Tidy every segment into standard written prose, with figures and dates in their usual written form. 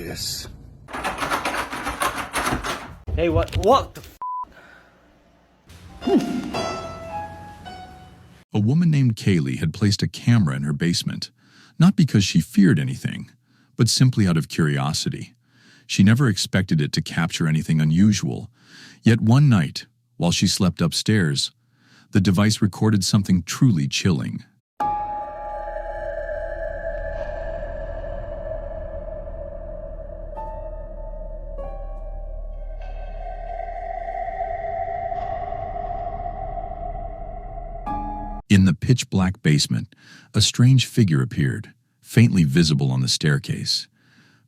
this. Hey, what the A woman named Kaylee had placed a camera in her basement, not because she feared anything, but simply out of curiosity. She never expected it to capture anything unusual. Yet one night, while she slept upstairs, the device recorded something truly chilling. In the pitch-black basement, a strange figure appeared, faintly visible on the staircase.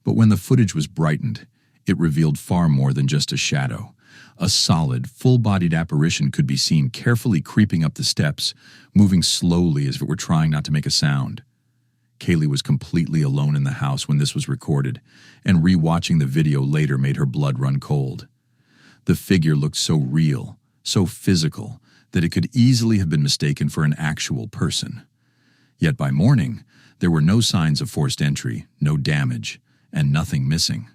But when the footage was brightened, it revealed far more than just a shadow. A solid, full-bodied apparition could be seen carefully creeping up the steps, moving slowly as if it were trying not to make a sound. Kaylee was completely alone in the house when this was recorded, and re-watching the video later made her blood run cold. The figure looked so real, so physical, that it could easily have been mistaken for an actual person. Yet by morning, there were no signs of forced entry, no damage, and nothing missing.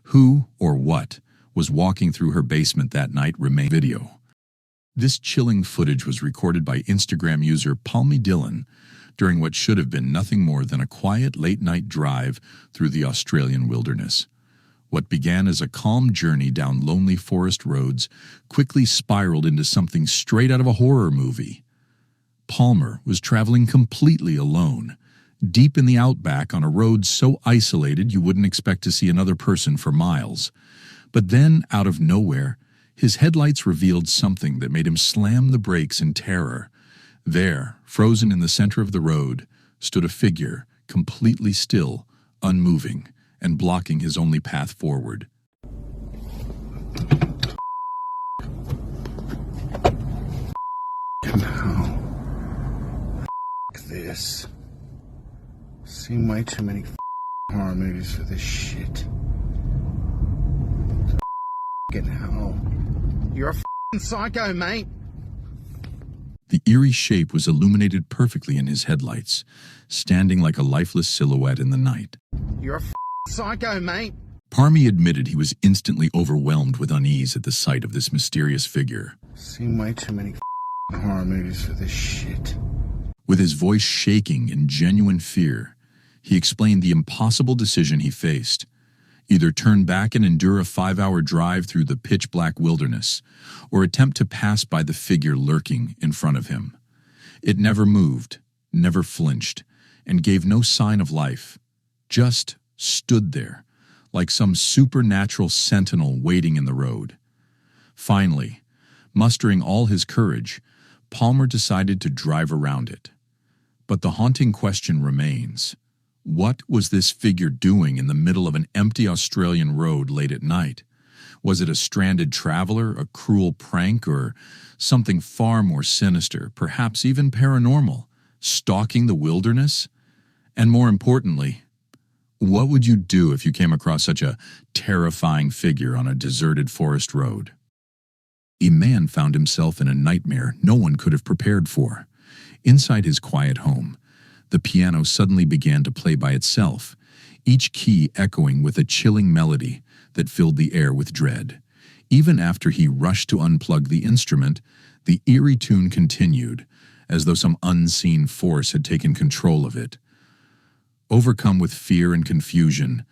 Who or what was walking through her basement that night remained video. This chilling footage was recorded by Instagram user Palmy Dillon during what should have been nothing more than a quiet late-night drive through the Australian wilderness. What began as a calm journey down lonely forest roads quickly spiraled into something straight out of a horror movie. Palmer was traveling completely alone, deep in the outback on a road so isolated you wouldn't expect to see another person for miles. But then, out of nowhere, his headlights revealed something that made him slam the brakes in terror. There, frozen in the center of the road, stood a figure, completely still, unmoving, and blocking his only path forward. No. This. Seen way too many horror movies for this shit. Hell. You're a psycho, mate. The eerie shape was illuminated perfectly in his headlights, standing like a lifeless silhouette in the night. You're a psycho, mate. Palmy admitted he was instantly overwhelmed with unease at the sight of this mysterious figure. Seen way too many horror movies for this shit. With his voice shaking in genuine fear, he explained the impossible decision he faced. Either turn back and endure a 5-hour drive through the pitch-black wilderness, or attempt to pass by the figure lurking in front of him. It never moved, never flinched, and gave no sign of life. Just stood there, like some supernatural sentinel waiting in the road. Finally, mustering all his courage, Palmer decided to drive around it. But the haunting question remains. What was this figure doing in the middle of an empty Australian road late at night? Was it a stranded traveler, a cruel prank, or something far more sinister, perhaps even paranormal, stalking the wilderness? And more importantly, what would you do if you came across such a terrifying figure on a deserted forest road? A man found himself in a nightmare no one could have prepared for. Inside his quiet home, the piano suddenly began to play by itself, each key echoing with a chilling melody that filled the air with dread. Even after he rushed to unplug the instrument, the eerie tune continued, as though some unseen force had taken control of it. Overcome with fear and confusion,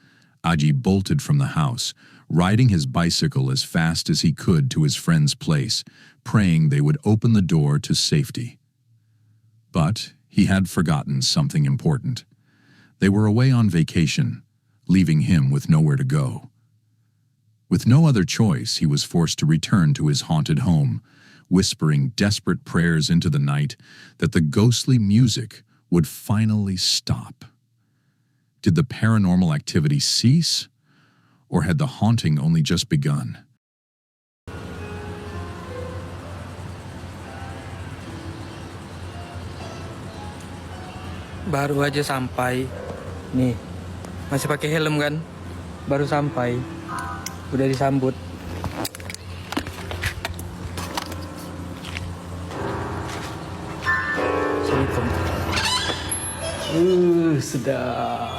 Aji bolted from the house, riding his bicycle as fast as he could to his friend's place, praying they would open the door to safety. But he had forgotten something important. They were away on vacation, leaving him with nowhere to go. With no other choice, he was forced to return to his haunted home, whispering desperate prayers into the night that the ghostly music would finally stop. Did the paranormal activity cease, or had the haunting only just begun? Baru aja sampai. Nih, masih pakai helm kan? Baru sampai. Udah disambut. Assalamualaikum. Sedap.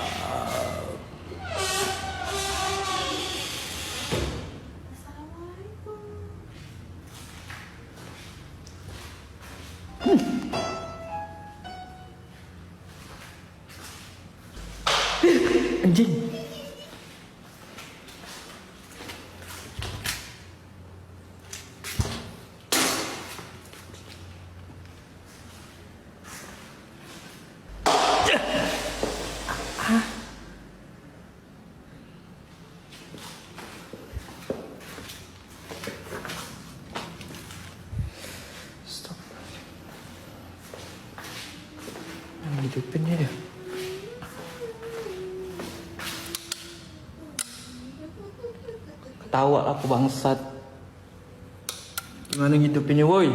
Anjing. Stop. Yang hidupinnya dia. Ketawa lah aku bangsat. Gimana ngidupinnya woi?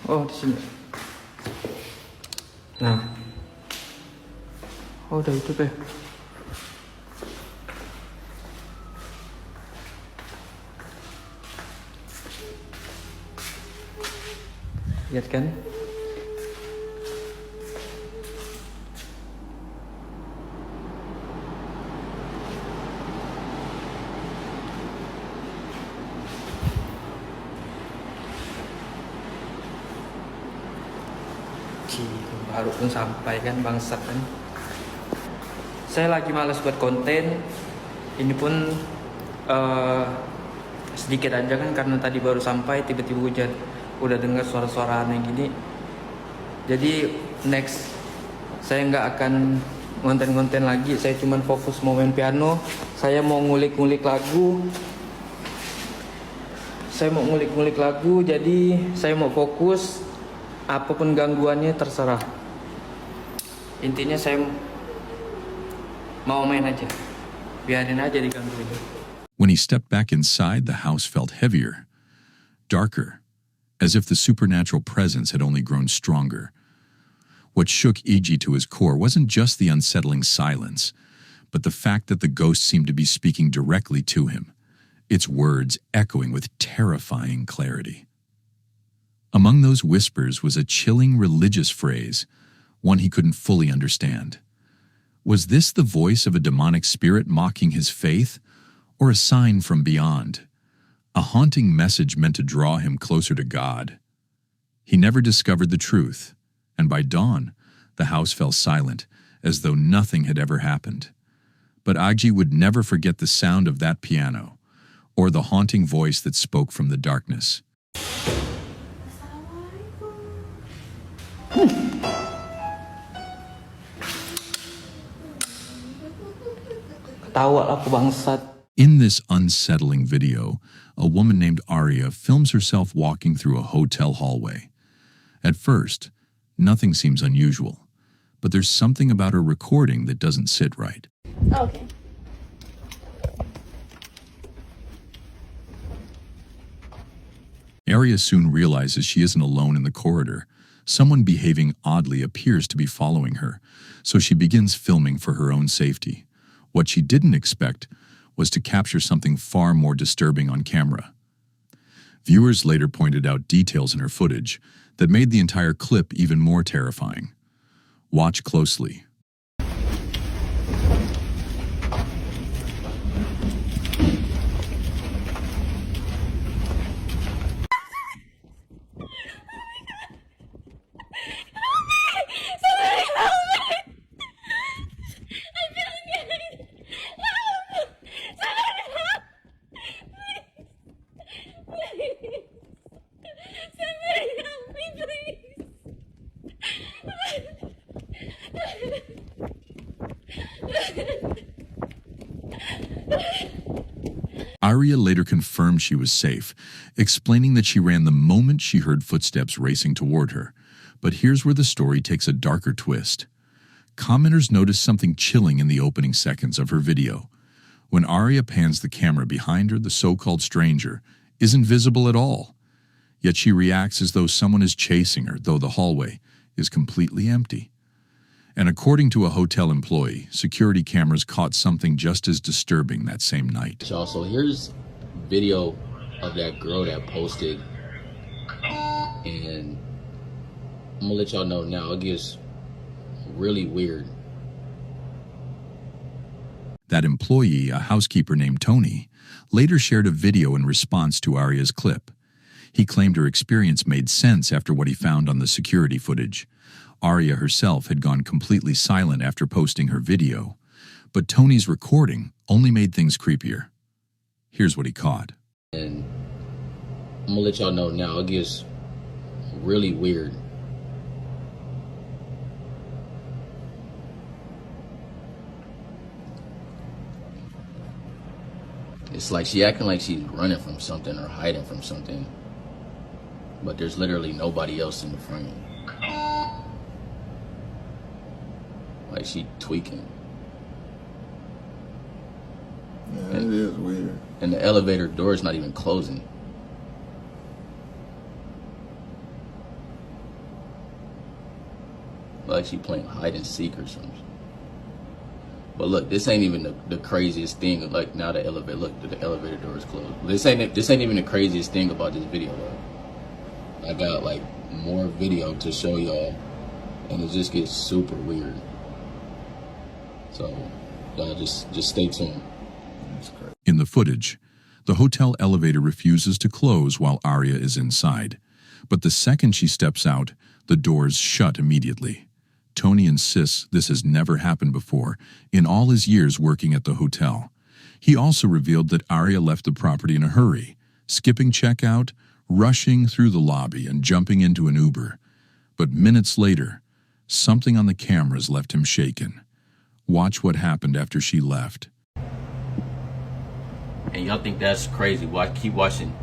Oh di sini. Nah. Oh udah hidup ya. Lihat kan? Baru pun sampai kan bangsat kan. Saya lagi malas buat konten. Ini pun sedikit aja kan karena tadi baru sampai tiba-tiba hujan. Udah dengar suara-suara aneh gini. Jadi next saya nggak akan konten-konten lagi. Saya cuma fokus mau main piano. Saya mau ngulik-ngulik lagu. Jadi saya mau fokus. Apapun gangguannya terserah. Intinya saya mau main aja. Biarin aja digangguin. When he stepped back inside, the house felt heavier, darker, as if the supernatural presence had only grown stronger. What shook Iji to his core wasn't just the unsettling silence, but the fact that the ghost seemed to be speaking directly to him, its words echoing with terrifying clarity. Among those whispers was a chilling religious phrase, one he couldn't fully understand. Was this the voice of a demonic spirit mocking his faith, or a sign from beyond? A haunting message meant to draw him closer to God. He never discovered the truth, and by dawn, the house fell silent, as though nothing had ever happened. But Agji would never forget the sound of that piano, or the haunting voice that spoke from the darkness. Ketawa lah aku bangsat. In this unsettling video, a woman named Arya films herself walking through a hotel hallway. At first, nothing seems unusual, but there's something about her recording that doesn't sit right. Okay. Arya soon realizes she isn't alone in the corridor. Someone behaving oddly appears to be following her, so she begins filming for her own safety. What she didn't expect was to capture something far more disturbing on camera. Viewers later pointed out details in her footage that made the entire clip even more terrifying. Watch closely. Arya later confirmed she was safe, explaining that she ran the moment she heard footsteps racing toward her. But here's where the story takes a darker twist. Commenters noticed something chilling in the opening seconds of her video. When Arya pans the camera behind her, the so-called stranger isn't visible at all. Yet she reacts as though someone is chasing her, though the hallway is completely empty. And according to a hotel employee, security cameras caught something just as disturbing that same night. So here's video of that girl that posted, and I'm gonna let y'all know now, it gets really weird. That employee, a housekeeper named Tony, later shared a video in response to Arya's clip. He claimed her experience made sense after what he found on the security footage. Aria herself had gone completely silent after posting her video, but Tony's recording only made things creepier. Here's what he caught. And I'm gonna let y'all know now, it gets really weird. It's like she acting like she's running from something or hiding from something, but there's literally nobody else in the frame. Like she tweaking. Yeah, it is weird. And the elevator door is not even closing. Like she playing hide and seek or something. But look, this ain't even the craziest thing. Like now the elevator, look, the elevator door is closed. This ain't even the craziest thing about this video though. I got like more video to show y'all, and it just gets super weird. So y'all just stay tuned. In the footage, the hotel elevator refuses to close while Aria is inside. But the second she steps out, the doors shut immediately. Tony insists this has never happened before in all his years working at the hotel. He also revealed that Aria left the property in a hurry, skipping checkout, rushing through the lobby, and jumping into an Uber. But minutes later, something on the cameras left him shaken. Watch what happened after she left. And y'all think that's crazy? Keep watching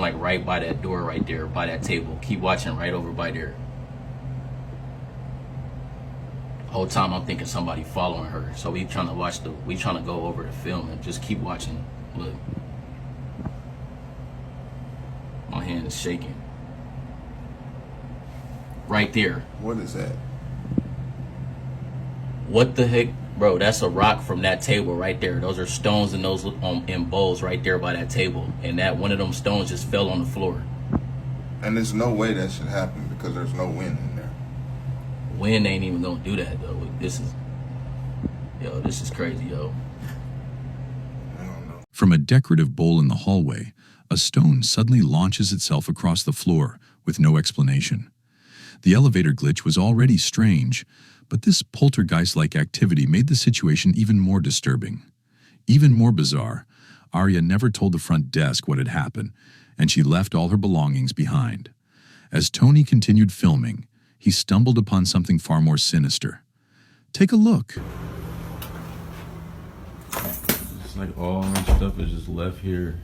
like right by that door right there, by that table. Keep watching right over by there. Whole time I'm thinking somebody following her. So we trying to go over the film and just keep watching. Look. My hand is shaking. Right there. What is that? What the heck? Bro, that's a rock from that table right there. Those are stones and those in bowls right there by that table. And that one of them stones just fell on the floor. And there's no way that should happen because there's no wind in there. Wind ain't even gonna do that though. This is crazy, yo. I don't know. From a decorative bowl in the hallway, a stone suddenly launches itself across the floor with no explanation. The elevator glitch was already strange, but this poltergeist-like activity made the situation even more disturbing. Even more bizarre, Aria never told the front desk what had happened, and she left all her belongings behind. As Tony continued filming, he stumbled upon something far more sinister. Take a look. It's like all my stuff is just left here.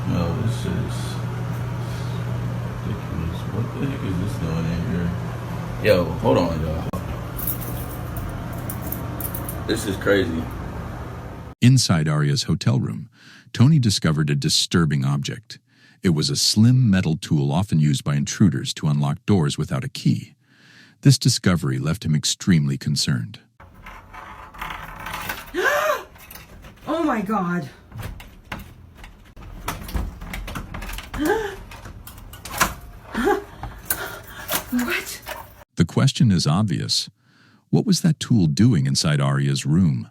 No, this is ridiculous. What the heck is this doing in here? Yo, hold on, y'all. This is crazy. Inside Aria's hotel room, Tony discovered a disturbing object. It was a slim metal tool often used by intruders to unlock doors without a key. This discovery left him extremely concerned. Oh my God. What? The question is obvious. What was that tool doing inside Aria's room?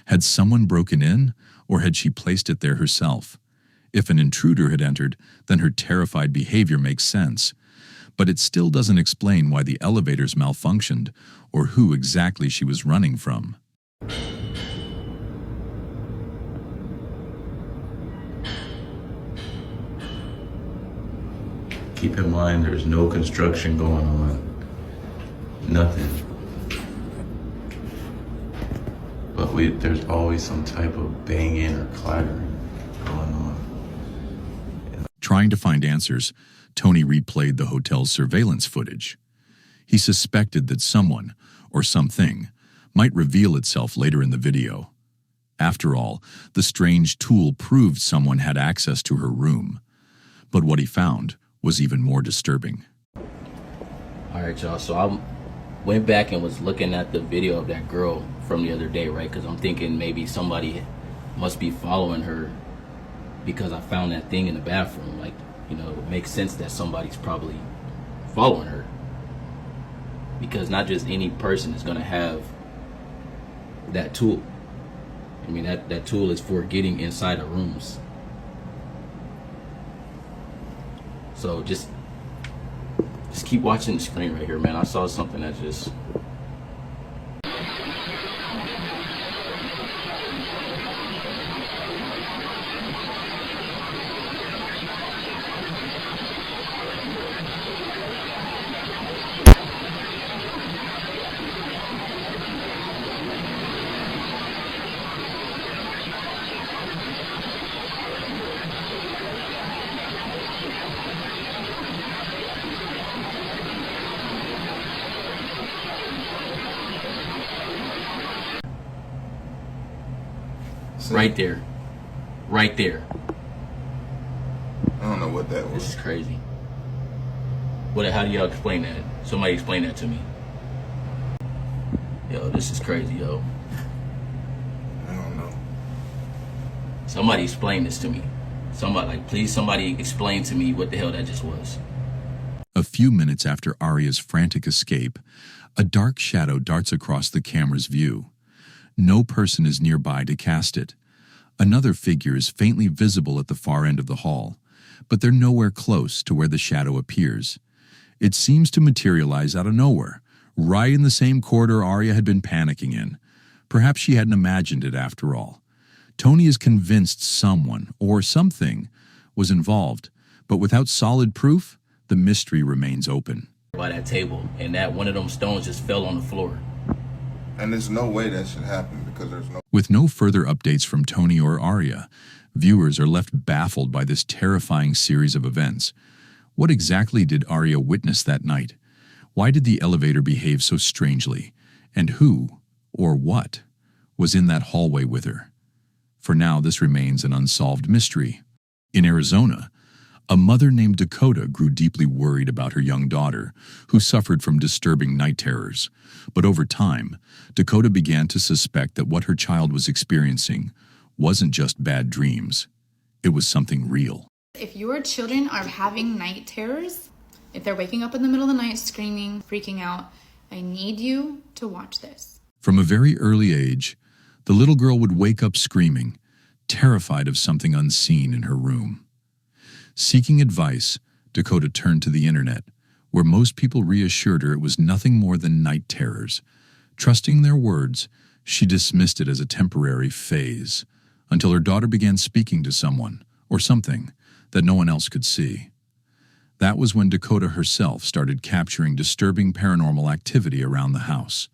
Had someone broken in, or had she placed it there herself? If an intruder had entered, then her terrified behavior makes sense. But it still doesn't explain why the elevators malfunctioned, or who exactly she was running from. Keep in mind, there's no construction going on. Nothing. But there's always some type of banging or clattering going on. Trying to find answers, Tony replayed the hotel's surveillance footage. He suspected that someone, or something, might reveal itself later in the video. After all, the strange tool proved someone had access to her room. But what he found was even more disturbing. All right, y'all. So I went back and was looking at the video of that girl from the other day, right? Because I'm thinking maybe somebody must be following her because I found that thing in the bathroom. Like, you know, it makes sense that somebody's probably following her. because not just any person is going to have that tool. I mean, that tool is for getting inside of rooms. So just keep watching the screen right here, man. I saw something that just... Right there. Right there. I don't know what that This was. is crazy. How do y'all explain that? Somebody explain that to me. Yo, this is crazy, yo. I don't know. Somebody explain this to me. Please somebody explain to me what the hell that just was. A few minutes after Arya's frantic escape, a dark shadow darts across the camera's view. No person is nearby to cast it. Another figure is faintly visible at the far end of the hall, but they're nowhere close to where the shadow appears. It seems to materialize out of nowhere, right in the same corridor Arya had been panicking in. Perhaps she hadn't imagined it after all. Tony is convinced someone, or something, was involved, but without solid proof, the mystery remains open. By that table, and that one of them stones just fell on the floor. And there's no way that should happen because there's no... With no further updates from Tony or Arya, viewers are left baffled by this terrifying series of events. What exactly did Arya witness that night? Why did the elevator behave so strangely? And who, or what, was in that hallway with her? For now, this remains an unsolved mystery. In Arizona, a mother named Dakota grew deeply worried about her young daughter, who suffered from disturbing night terrors. But over time, Dakota began to suspect that what her child was experiencing wasn't just bad dreams. It was something real. If your children are having night terrors, if they're waking up in the middle of the night screaming, freaking out, I need you to watch this. From a very early age, the little girl would wake up screaming, terrified of something unseen in her room. Seeking advice, Dakota turned to the internet, where most people reassured her it was nothing more than night terrors. Trusting their words, she dismissed it as a temporary phase, until her daughter began speaking to someone, or something, that no one else could see. That was when Dakota herself started capturing disturbing paranormal activity around the house.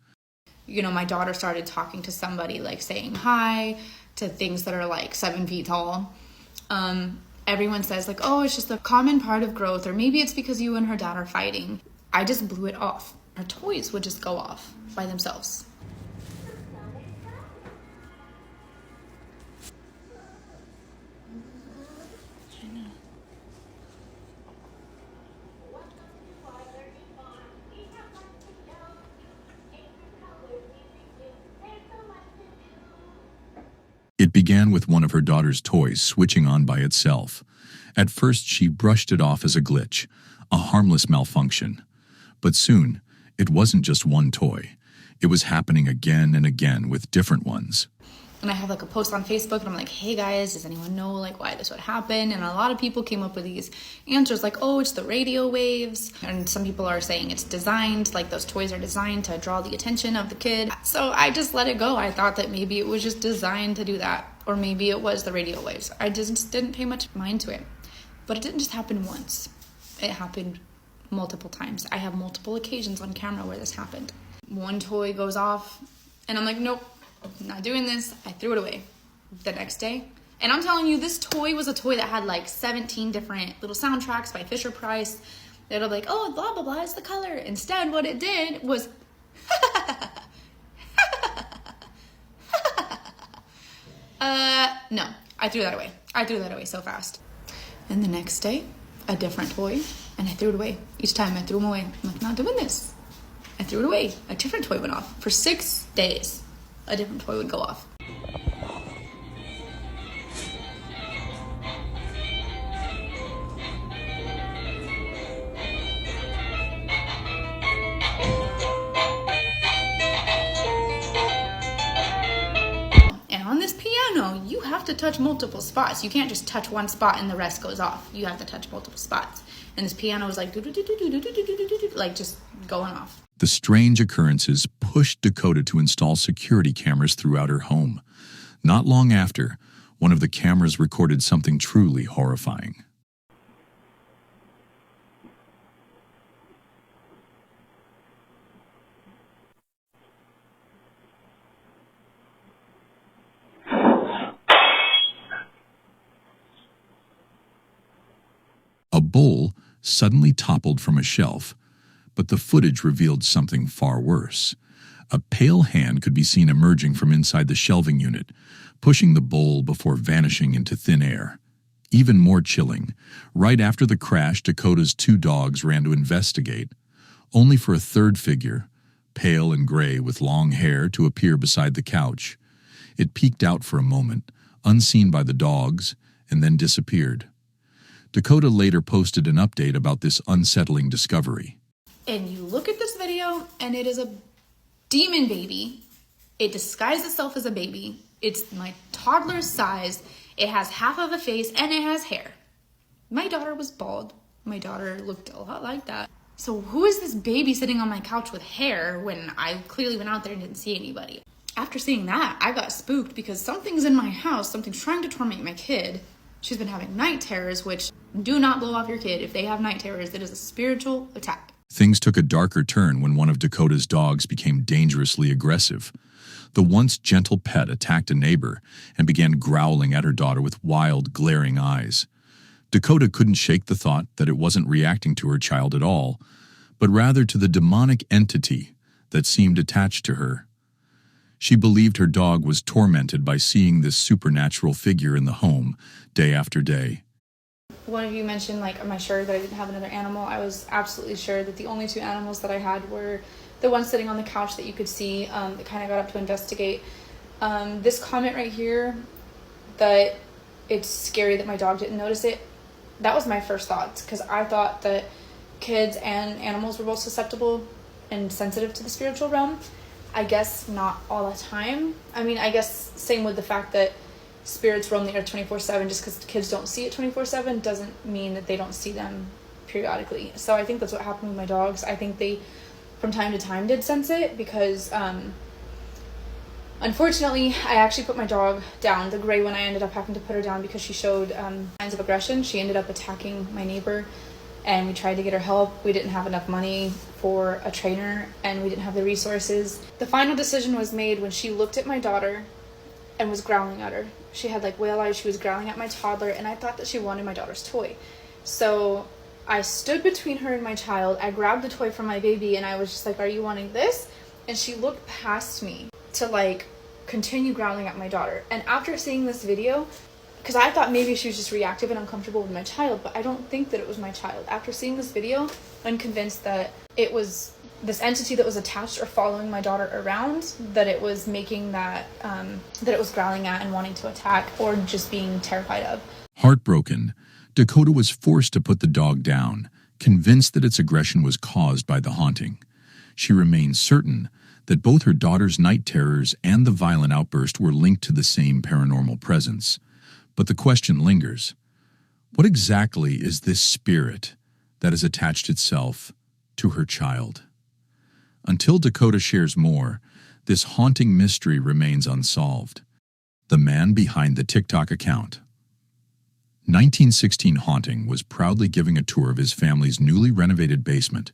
You know, my daughter started talking to somebody, like saying hi, to things that are like 7 feet tall. Everyone says like, oh, it's just a common part of growth, or maybe it's because you and her dad are fighting. I just blew it off. Her toys would just go off by themselves. It began with one of her daughter's toys switching on by itself. At first, she brushed it off as a glitch, a harmless malfunction. But soon, it wasn't just one toy. It was happening again and again with different ones. And I have like a post on Facebook and I'm like, hey guys, does anyone know like why this would happen? And a lot of people came up with these answers like, oh, it's the radio waves. And some people are saying it's designed, like those toys are designed to draw the attention of the kid. So I just let it go. I thought that maybe it was just designed to do that. Or maybe it was the radio waves. I just didn't pay much mind to it. But it didn't just happen once. It happened multiple times. I have multiple occasions on camera where this happened. One toy goes off and I'm like, nope. I'm not doing this. I threw it away the next day. And I'm telling you, this toy was a toy that had like 17 different little soundtracks by Fisher Price. They're like, oh, blah, blah, blah, it's the color. Instead, what it did was... no, I threw that away. I threw that away so fast. And the next day, a different toy, and I threw it away. Each time I threw them away. I'm like, not doing this. I threw it away. A different toy went off. For 6 days, a different toy would go off. touch multiple spots. You can't just touch one spot and the rest goes off. You have to touch multiple spots. And this piano was like, like just going off. The strange occurrences pushed Dakota to install security cameras throughout her home. Not long after, one of the cameras recorded something truly horrifying. A bowl suddenly toppled from a shelf, but the footage revealed something far worse. A pale hand could be seen emerging from inside the shelving unit, pushing the bowl before vanishing into thin air. Even more chilling, right after the crash, Dakota's 2 dogs ran to investigate, only for a third figure, pale and gray with long hair, to appear beside the couch. It peeked out for a moment, unseen by the dogs, and then disappeared. Dakota later posted an update about this unsettling discovery. And you look at this video, and it is a demon baby. It disguised itself as a baby. It's my toddler's size. It has half of a face, and it has hair. My daughter was bald. My daughter looked a lot like that. So who is this baby sitting on my couch with hair when I clearly went out there and didn't see anybody? After seeing that, I got spooked because something's in my house. Something's trying to torment my kid. She's been having night terrors, which do not blow off your kid. If they have night terrors, it is a spiritual attack. Things took a darker turn when one of Dakota's dogs became dangerously aggressive. The once gentle pet attacked a neighbor and began growling at her daughter with wild, glaring eyes. Dakota couldn't shake the thought that it wasn't reacting to her child at all, but rather to the demonic entity that seemed attached to her. She believed her dog was tormented by seeing this supernatural figure in the home day after day. One of you mentioned, like, am I sure that I didn't have another animal? I was absolutely sure that the only 2 animals that I had were the one sitting on the couch that you could see, that kind of got up to investigate. This comment right here, that it's scary that my dog didn't notice it, that was my first thoughts, because I thought that kids and animals were both susceptible and sensitive to the spiritual realm. I guess not all the time. I mean, I guess same with the fact that spirits roam the earth 24/7. Just because kids don't see it 24/7 doesn't mean that they don't see them periodically. So I think that's what happened with my dogs. I think they, from time to time, did sense it because, unfortunately, I actually put my dog down. The gray one, I ended up having to put her down because she showed signs of aggression. She ended up attacking my neighbor, and we tried to get her help. We didn't have enough money for a trainer, and we didn't have the resources. The final decision was made when she looked at my daughter and was growling at her. She had like whale eyes. She was growling at my toddler, and I thought that she wanted my daughter's toy. So I stood between her and my child. I grabbed the toy from my baby, and I was just like, are you wanting this? And she looked past me to like continue growling at my daughter. And after seeing this video, because I thought maybe she was just reactive and uncomfortable with my child, but I don't think that it was my child. After seeing this video, I'm convinced that it was this entity that was attached or following my daughter around, that it was making that it was growling at and wanting to attack, or just being terrified of. Heartbroken, Dakota was forced to put the dog down, convinced that its aggression was caused by the haunting. She remained certain that both her daughter's night terrors and the violent outburst were linked to the same paranormal presence. But the question lingers: what exactly is this spirit that has attached itself to her child? Until Dakota shares more, this haunting mystery remains unsolved. The man behind the TikTok account. 1916 Haunting was proudly giving a tour of his family's newly renovated basement.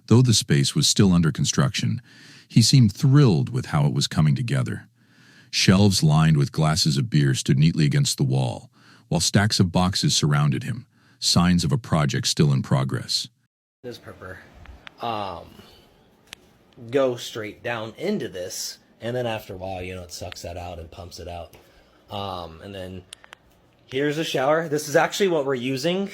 Though the space was still under construction, he seemed thrilled with how it was coming together. Shelves lined with glasses of beer stood neatly against the wall, while stacks of boxes surrounded him, signs of a project still in progress. This pepper go straight down into this, and then after a while, it sucks that out and pumps it out. And then here's a shower. This is actually what we're using.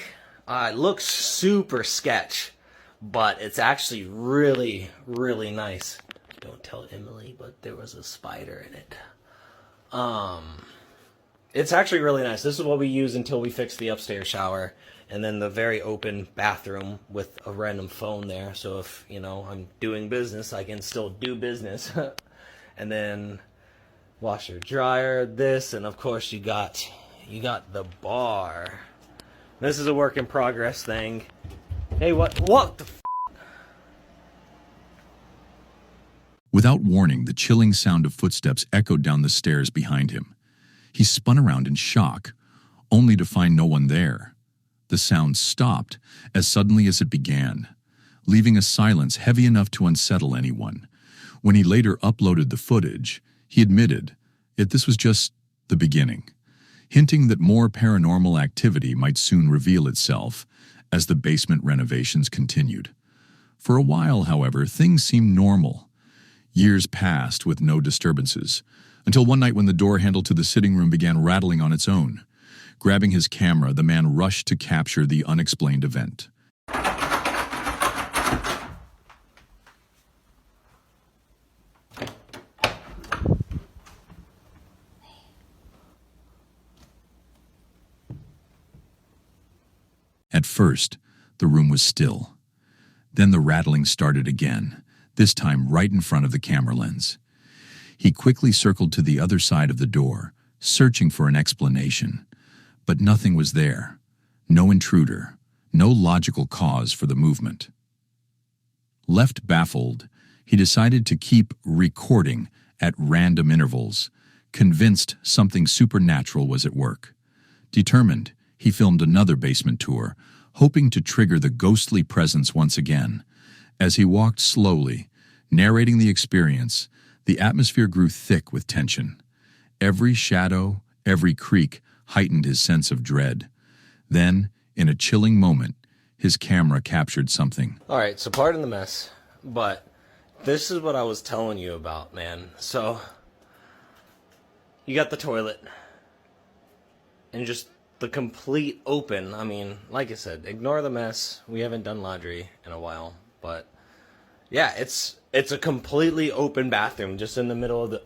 It looks super sketch, but it's actually really, really nice. Don't tell Emily, but there was a spider in it. It's actually really nice. This is what we use until we fix the upstairs shower, and then the very open bathroom with a random phone there. So if, I'm doing business, I can still do business. And then washer dryer, this, and of course you got the bar. This is a work in progress thing. Hey, what the f? Without warning, the chilling sound of footsteps echoed down the stairs behind him. He spun around in shock, only to find no one there. The sound stopped as suddenly as it began, leaving a silence heavy enough to unsettle anyone. When he later uploaded the footage, he admitted that this was just the beginning, hinting that more paranormal activity might soon reveal itself as the basement renovations continued. For a while, however, things seemed normal. Years passed with no disturbances, until one night when the door handle to the sitting room began rattling on its own. Grabbing his camera, the man rushed to capture the unexplained event. At first, the room was still. Then the rattling started again, this time right in front of the camera lens. He quickly circled to the other side of the door, searching for an explanation. But nothing was there. No intruder, no logical cause for the movement. Left baffled, he decided to keep recording at random intervals, convinced something supernatural was at work. Determined, he filmed another basement tour, hoping to trigger the ghostly presence once again. As he walked slowly, narrating the experience, the atmosphere grew thick with tension. Every shadow, every creak heightened his sense of dread. Then, in a chilling moment, his camera captured something. Alright, so pardon the mess, but this is what I was telling you about, man. So, you got the toilet, and just the complete open. I mean, like I said, ignore the mess. We haven't done laundry in a while, but yeah, it's a completely open bathroom just in the middle of the...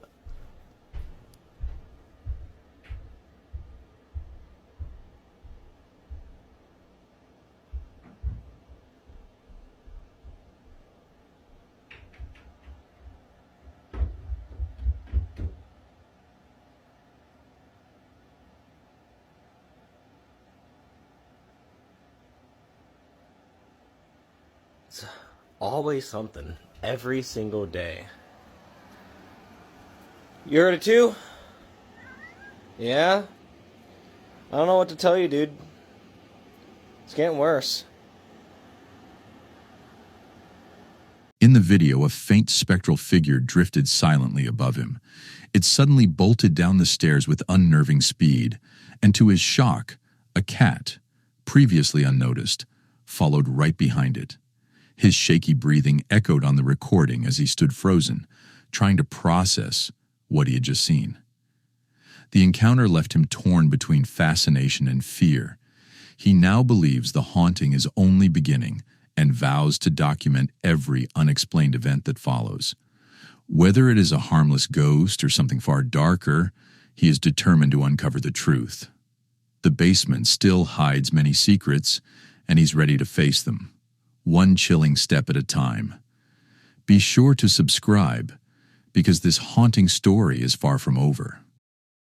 It's always something. Every single day. You heard it too? Yeah? I don't know what to tell you, dude. It's getting worse. In the video, a faint spectral figure drifted silently above him. It suddenly bolted down the stairs with unnerving speed, and to his shock, a cat, previously unnoticed, followed right behind it. His shaky breathing echoed on the recording as he stood frozen, trying to process what he had just seen. The encounter left him torn between fascination and fear. He now believes the haunting is only beginning and vows to document every unexplained event that follows. Whether it is a harmless ghost or something far darker, he is determined to uncover the truth. The basement still hides many secrets, and he's ready to face them, one chilling step at a time. Be sure to subscribe, because this haunting story is far from over.